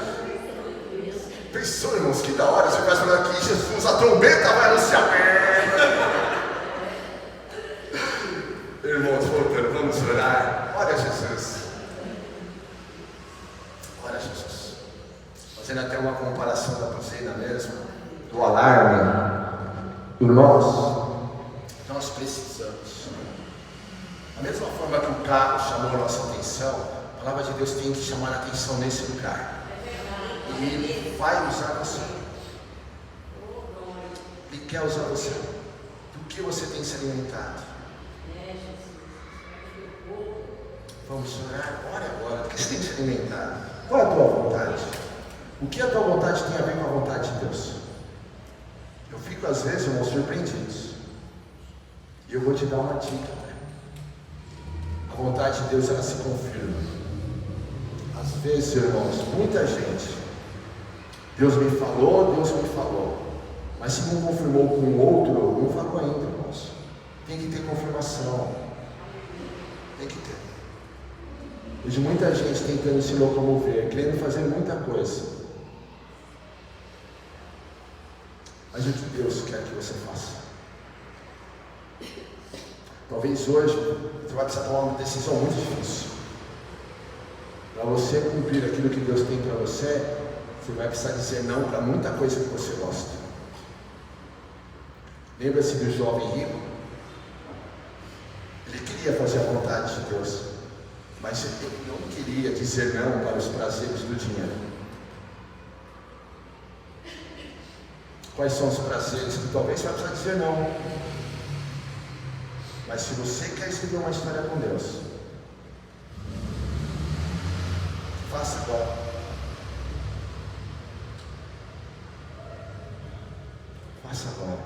Pensou, irmãos, que da hora. Você faz falando aqui, Jesus, a trombeta vai anunciar. Irmãos, voltando, vamos orar. Olha Jesus. Olha Jesus. Fazendo até uma comparação da buzina mesmo, do alarme. Nós precisamos. Da mesma forma que o carro chamou a nossa atenção, a palavra de Deus tem que chamar a atenção nesse lugar. E Ele vai usar você. Ele quer usar você. Do que você tem se alimentado? Vamos orar, ore agora. Do que você tem se alimentado? Qual é a tua vontade? O que a tua vontade tem a ver com a vontade de Deus? Eu fico às vezes, irmãos, surpreendidos. E eu vou te dar uma dica. Né? A vontade de Deus, ela se confirma. Às vezes, irmãos, muita gente, Deus me falou. Mas se não confirmou com o outro, não falou ainda, irmãos. Tem que ter confirmação. Tem que ter. Vejo muita gente tentando se locomover, querendo fazer muita coisa. Mas o que Deus quer que você faça? Talvez hoje você vai precisar tomar uma decisão muito difícil. Para você cumprir aquilo que Deus tem para você, você vai precisar dizer não para muita coisa que você gosta. Lembra-se do jovem rico? Ele queria fazer a vontade de Deus, mas ele não queria dizer não para os prazeres do dinheiro. Quais são os prazeres que talvez você vai precisar dizer não? Mas se você quer escrever uma história com Deus, faça agora. Faça agora.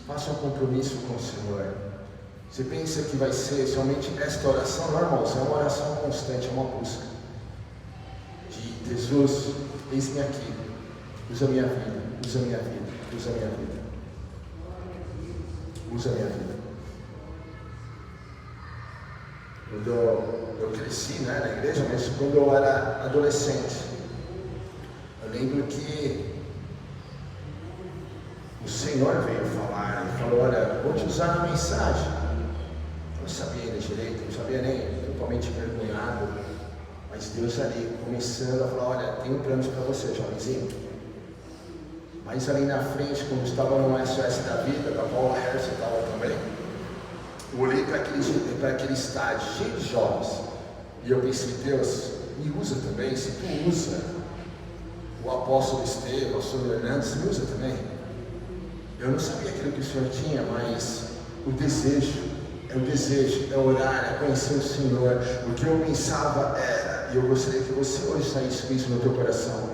Faça um compromisso com o Senhor. Você pensa que vai ser somente esta oração? Não, irmãos, é uma oração constante, é uma busca. De Jesus, eis-me aqui. Usa a minha vida, usa a minha vida, usa a minha vida. Usa a minha vida. Quando eu cresci, na igreja, mas quando eu era adolescente, eu lembro que o Senhor veio falar e falou: olha, vou te usar na mensagem. Eu não sabia ainda direito, não sabia nem, totalmente envergonhado, mas Deus ali começando a falar: olha, tenho planos para você, jovenzinho. Mas ali na frente, quando estava no SOS da vida, da qual a Hercia estava também, eu olhei para aquele estádio cheio de jovens, e eu pensei: Deus, me usa também. Se tu usa o apóstolo Estevão, o apóstolo Hernandes, me usa também. Eu não sabia aquilo que o Senhor tinha, mas o desejo, é orar, é conhecer o Senhor. O que eu pensava era, e eu gostaria que você hoje saísse com isso no teu coração: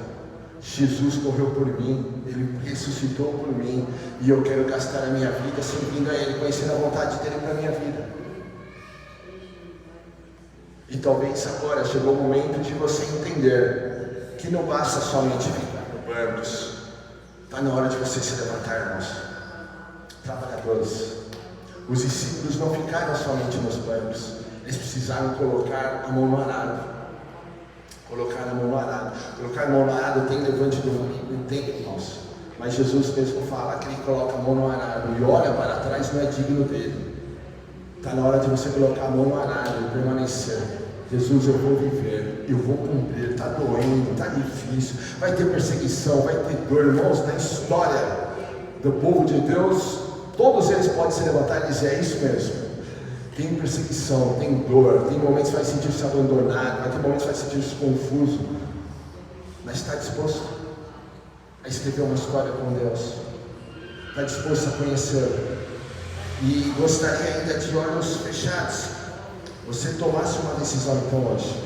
Jesus morreu por mim, Ele ressuscitou por mim, e eu quero gastar a minha vida servindo a Ele, conhecendo a vontade dEle para a minha vida. E talvez agora chegou o momento de você entender que não basta somente ficar no bancos. Está na hora de você se levantar, irmãos. Trabalhadores. Os discípulos não ficaram somente nos bancos, eles precisaram colocar a mão no arado. Colocar a mão no arado. Colocar a mão no arado tem levante do mundo, tem, irmãos. Mas Jesus mesmo fala que Ele coloca a mão no arado e olha para trás, não é digno dele. Está na hora de você colocar a mão no arado e permanecer. Jesus, eu vou viver, eu vou cumprir. Está doendo, está difícil, vai ter perseguição, vai ter dor. Irmãos, na história do povo de Deus, todos eles podem se levantar e dizer: é isso mesmo. Tem perseguição, tem dor, tem momentos que vai sentir-se abandonado, vai ter momentos que vai sentir-se confuso, mas está disposto a escrever uma história com Deus, está disposto a conhecer. E gostaria ainda de olhos fechados, você tomasse uma decisão então hoje.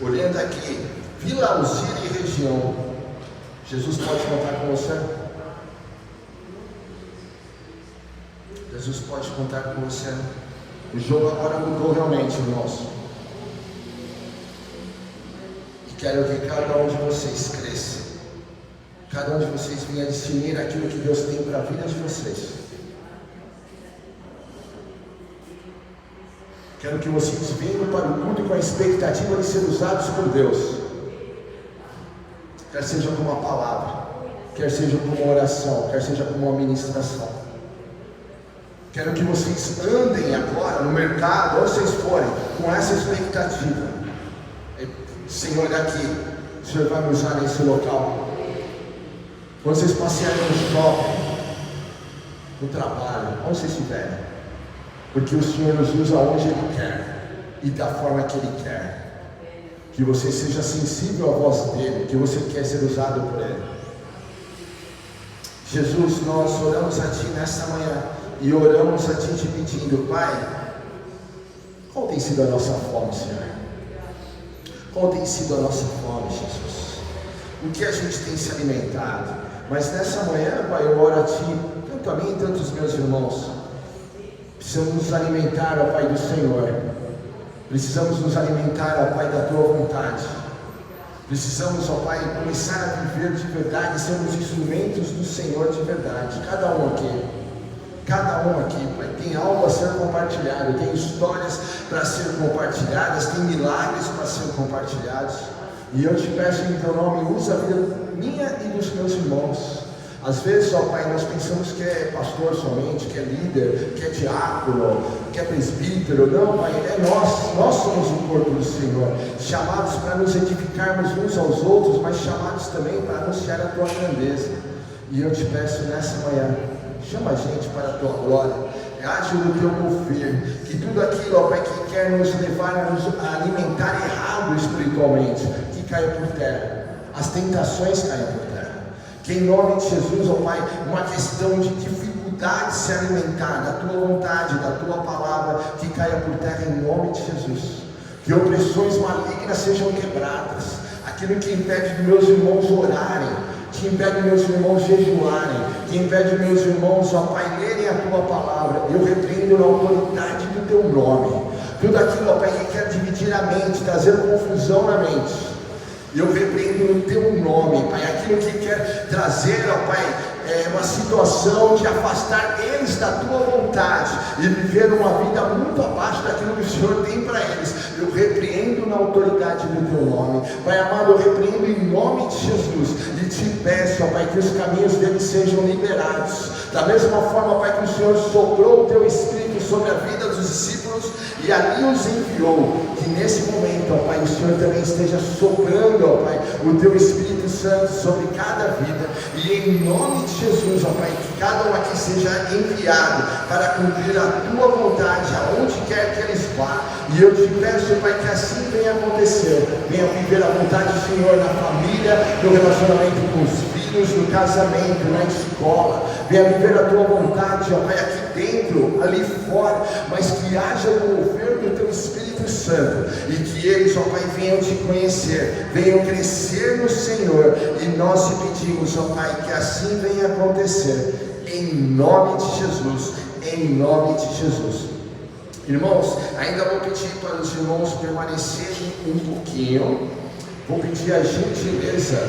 Olhando aqui, Vila Alzira e região, Jesus pode contar com você? Jesus pode contar com você. O jogo agora mudou realmente, irmãos. E quero que cada um de vocês cresça. Cada um de vocês venha discernir aquilo que Deus tem para a vida de vocês. Quero que vocês venham para o culto com a expectativa de ser usados por Deus. Quer seja com uma palavra, quer seja com uma oração, quer seja com uma ministração. Quero que vocês andem agora no mercado, onde vocês forem, com essa expectativa. Senhor, daqui, o Senhor vai me usar nesse local. Quando vocês passearem no shopping, no trabalho, onde vocês estiverem, porque o Senhor nos usa onde Ele quer e da forma que Ele quer. Que você seja sensível à voz dEle, que você quer ser usado por Ele. Jesus, nós oramos a Ti nesta manhã. E oramos a Ti te pedindo: Pai, qual tem sido a nossa fome, Senhor? Qual tem sido a nossa fome, Jesus? O que a gente tem se alimentado? Mas nessa manhã, Pai, eu oro a Ti, tanto a mim e tanto os meus irmãos. Precisamos nos alimentar, ó Pai do Senhor. Precisamos nos alimentar, ó Pai, da Tua vontade. Precisamos, ó Pai, começar a viver de verdade, sermos instrumentos do Senhor de verdade. Cada um aqui, Pai, tem algo a ser compartilhado, tem histórias para ser compartilhadas, tem milagres para ser compartilhados. E eu te peço em teu nome, usa a vida minha e dos meus irmãos. Às vezes, ó Pai, nós pensamos que é pastor somente, que é líder, que é diácono, que é presbítero. Não, Pai, é nós somos o corpo do Senhor, chamados para nos edificarmos uns aos outros, mas chamados também para anunciar a tua grandeza. E eu te peço nessa manhã, chama a gente para a tua glória, age no teu mover, que tudo aquilo, ó Pai, que quer nos levar a alimentar errado espiritualmente, que caia por terra, as tentações caiam por terra. Que em nome de Jesus, ó Pai, uma questão de dificuldade de se alimentar da tua vontade, da tua palavra, que caia por terra em nome de Jesus. Que opressões malignas sejam quebradas, aquilo que impede meus irmãos orarem, que impede meus irmãos jejuarem, que impede meus irmãos, ó Pai, lerem a tua palavra, eu repreendo na autoridade do teu nome. Tudo aquilo, ó Pai, que quer dividir a mente, trazer confusão na mente, eu repreendo no teu nome, Pai, aquilo que quer trazer, ó Pai, uma situação de afastar eles da tua vontade e viver uma vida muito abaixo daquilo que o Senhor tem para eles, eu repreendo na autoridade do teu nome. Pai amado, eu repreendo em nome de Jesus e te peço, ó Pai, que os caminhos deles sejam liberados, da mesma forma, Pai, que o Senhor soprou o teu Espírito sobre a vida dos discípulos e ali os enviou, que nesse momento, ó Pai, o Senhor também esteja soprando, ó Pai, o teu Espírito Santo sobre cada vida, e em nome de Jesus, ó Pai, que cada um aqui seja enviado para cumprir a tua vontade, aonde quer que eles vá, e eu te peço, Pai, que assim venha acontecer, venha viver a vontade do Senhor na família, no relacionamento com os filhos, no casamento, na escola, venha viver a tua vontade, ó Pai, aqui dentro, ali fora, mas que haja o mover do teu Espírito Santo, e que eles, ó Pai, venham te conhecer, venham crescer no Senhor, e nós te pedimos, ó Pai, que assim venha acontecer, em nome de Jesus, em nome de Jesus. Irmãos, ainda vou pedir para os irmãos permanecerem um pouquinho, vou pedir a gentileza,